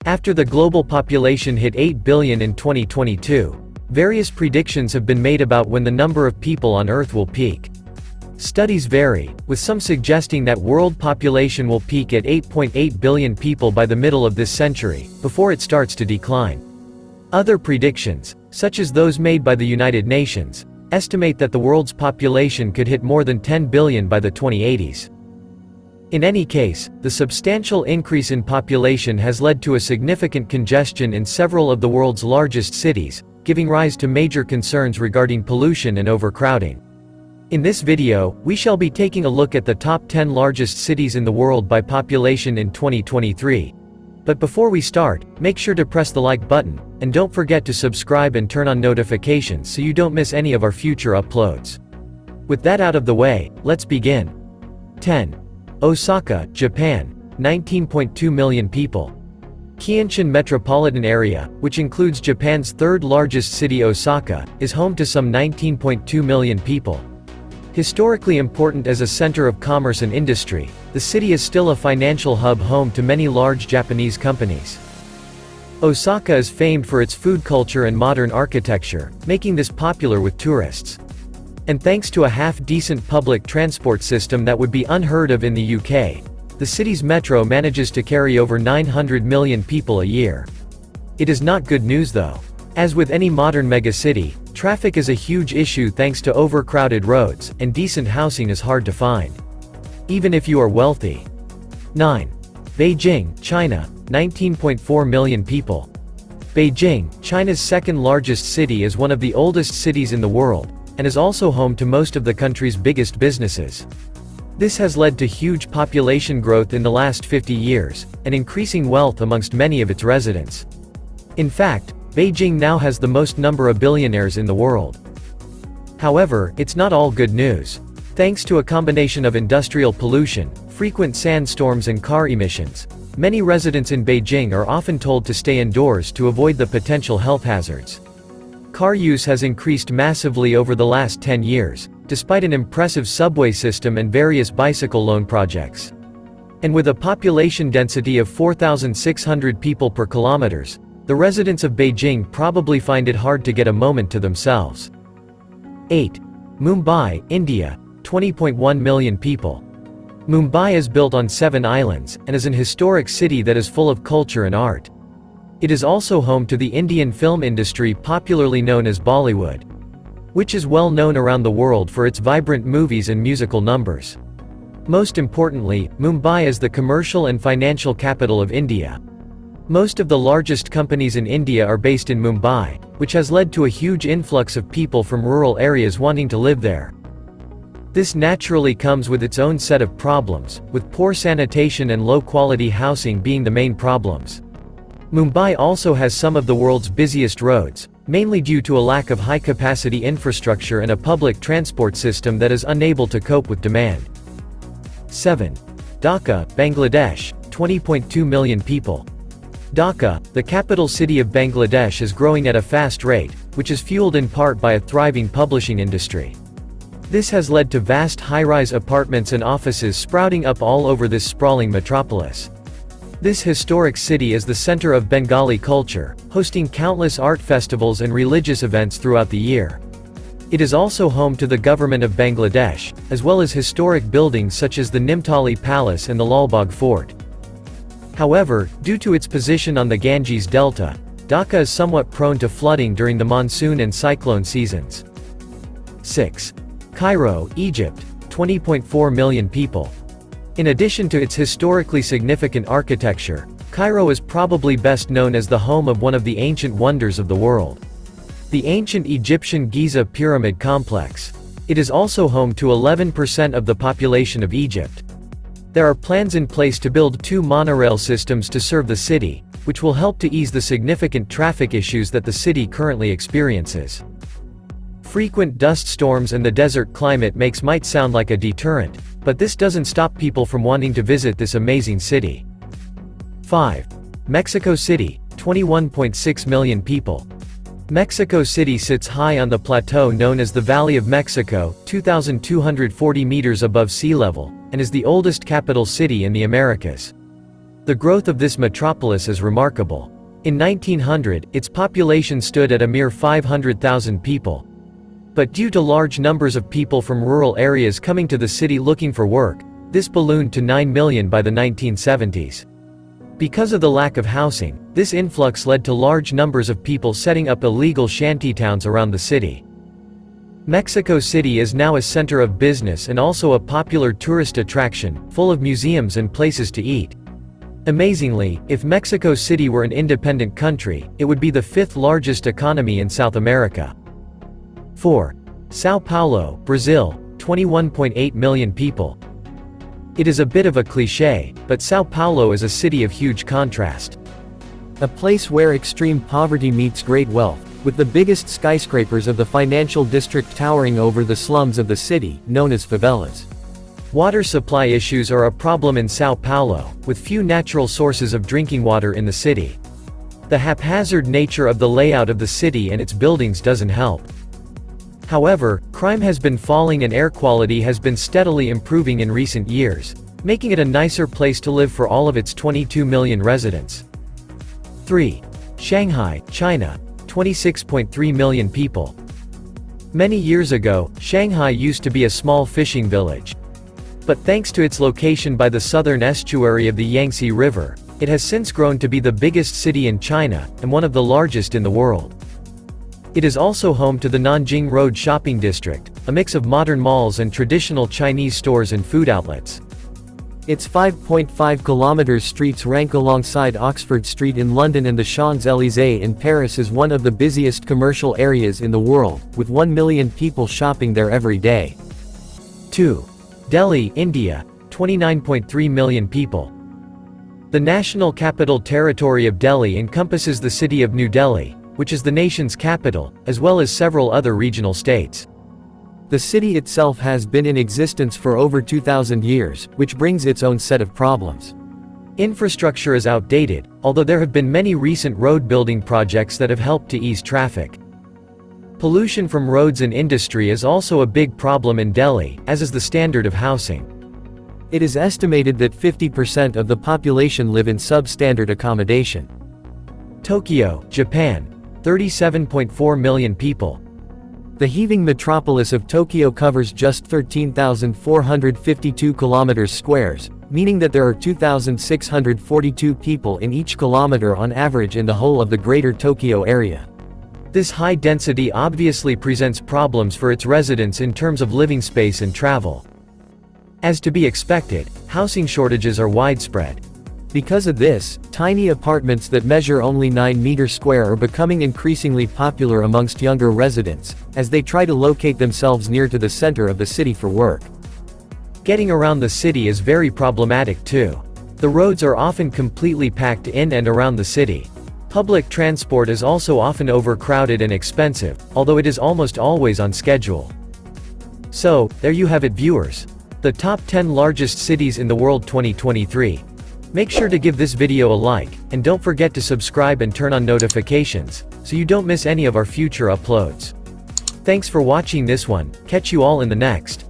After the global population hit 8 billion in 2022, various predictions have been made about when the number of people on Earth will peak. Studies vary, with some suggesting that world population will peak at 8.8 billion people by the middle of this century, before it starts to decline. Other predictions, such as those made by the United Nations, estimate that the world's population could hit more than 10 billion by the 2080s. In any case, the substantial increase in population has led to a significant congestion in several of the world's largest cities, giving rise to major concerns regarding pollution and overcrowding. In this video, we shall be taking a look at the top 10 largest cities in the world by population in 2023. But before we start, make sure to press the like button, and don't forget to subscribe and turn on notifications so you don't miss any of our future uploads. With that out of the way, let's begin. 10. Osaka, Japan, 19.2 million people. Keinshin metropolitan area, which includes Japan's third largest city Osaka, is home to some 19.2 million people. Historically important as a center of commerce and industry, the city is still a financial hub home to many large Japanese companies. Osaka is famed for its food culture and modern architecture, making this popular with tourists. And thanks to a half-decent public transport system that would be unheard of in the UK, the city's metro manages to carry over 900 million people a year. It is not good news though. As with any modern megacity, traffic is a huge issue thanks to overcrowded roads, and decent housing is hard to find, even if you are wealthy. 9. Beijing, China, 19.4 million people. Beijing, China's second largest city, is one of the oldest cities in the world, and is also home to most of the country's biggest businesses. This has led to huge population growth in the last 50 years, and increasing wealth amongst many of its residents. In fact, Beijing now has the most number of billionaires in the world. However, it's not all good news. Thanks to a combination of industrial pollution, frequent sandstorms and car emissions, many residents in Beijing are often told to stay indoors to avoid the potential health hazards. Car use has increased massively over the last 10 years, despite an impressive subway system and various bicycle loan projects. And with a population density of 4,600 people per kilometers, the residents of Beijing probably find it hard to get a moment to themselves. 8. Mumbai, India, 20.1 million people. Mumbai is built on 7 islands, and is an historic city that is full of culture and art. It is also home to the Indian film industry popularly known as Bollywood, which is well known around the world for its vibrant movies and musical numbers. Most importantly, Mumbai is the commercial and financial capital of India. Most of the largest companies in India are based in Mumbai, which has led to a huge influx of people from rural areas wanting to live there. This naturally comes with its own set of problems, with poor sanitation and low-quality housing being the main problems. Mumbai also has some of the world's busiest roads, mainly due to a lack of high-capacity infrastructure and a public transport system that is unable to cope with demand. 7. Dhaka, Bangladesh, 20.2 million people. Dhaka, the capital city of Bangladesh, is growing at a fast rate, which is fueled in part by a thriving publishing industry. This has led to vast high-rise apartments and offices sprouting up all over this sprawling metropolis. This historic city is the center of Bengali culture, hosting countless art festivals and religious events throughout the year. It is also home to the government of Bangladesh, as well as historic buildings such as the Nimtali Palace and the Lalbagh Fort. However, due to its position on the Ganges Delta, Dhaka is somewhat prone to flooding during the monsoon and cyclone seasons. 6. Cairo, Egypt, 20.4 million people. In addition to its historically significant architecture, Cairo is probably best known as the home of one of the ancient wonders of the world, the ancient Egyptian Giza Pyramid Complex. It is also home to 11% of the population of Egypt. There are plans in place to build 2 monorail systems to serve the city, which will help to ease the significant traffic issues that the city currently experiences. Frequent dust storms and the desert climate might sound like a deterrent, but this doesn't stop people from wanting to visit this amazing city. 5. Mexico City, 21.6 million people. Mexico City sits high on the plateau known as the Valley of Mexico, 2,240 meters above sea level, and is the oldest capital city in the Americas. The growth of this metropolis is remarkable. In 1900, its population stood at a mere 500,000 people. But due to large numbers of people from rural areas coming to the city looking for work, this ballooned to 9 million by the 1970s. Because of the lack of housing, this influx led to large numbers of people setting up illegal shantytowns around the city. Mexico City is now a center of business and also a popular tourist attraction, full of museums and places to eat. Amazingly, if Mexico City were an independent country, it would be the fifth largest economy in South America. 4. São Paulo, Brazil, 21.8 million people. It is a bit of a cliché, but São Paulo is a city of huge contrast. A place where extreme poverty meets great wealth, with the biggest skyscrapers of the financial district towering over the slums of the city, known as favelas. Water supply issues are a problem in São Paulo, with few natural sources of drinking water in the city. The haphazard nature of the layout of the city and its buildings doesn't help. However, crime has been falling and air quality has been steadily improving in recent years, making it a nicer place to live for all of its 22 million residents. 3. Shanghai, China, 26.3 million people. Many years ago, Shanghai used to be a small fishing village. But thanks to its location by the southern estuary of the Yangtze River, it has since grown to be the biggest city in China, and one of the largest in the world. It is also home to the Nanjing Road shopping district, a mix of modern malls and traditional Chinese stores and food outlets. Its 5.5 kilometers streets rank alongside Oxford Street in London and the Champs-Élysées in Paris as one of the busiest commercial areas in the world, with 1 million people shopping there every day. 2. Delhi, India, 29.3 million people. The National Capital Territory of Delhi encompasses the city of New Delhi, which is the nation's capital, as well as several other regional states. The city itself has been in existence for over 2,000 years, which brings its own set of problems. Infrastructure is outdated, although there have been many recent road building projects that have helped to ease traffic. Pollution from roads and industry is also a big problem in Delhi, as is the standard of housing. It is estimated that 50% of the population live in substandard accommodation. Tokyo, Japan, 37.4 million people. The heaving metropolis of Tokyo covers just 13,452 kilometers squares, meaning that there are 2,642 people in each kilometer on average in the whole of the Greater Tokyo area. This high density obviously presents problems for its residents in terms of living space and travel. As to be expected, housing shortages are widespread. Because of this, tiny apartments that measure only 9 meters square are becoming increasingly popular amongst younger residents, as they try to locate themselves near to the center of the city for work. Getting around the city is very problematic too. The roads are often completely packed in and around the city. Public transport is also often overcrowded and expensive, although it is almost always on schedule. So, there you have it, viewers. The top 10 largest cities in the world 2023. Make sure to give this video a like, and don't forget to subscribe and turn on notifications, so you don't miss any of our future uploads. Thanks for watching this one, catch you all in the next.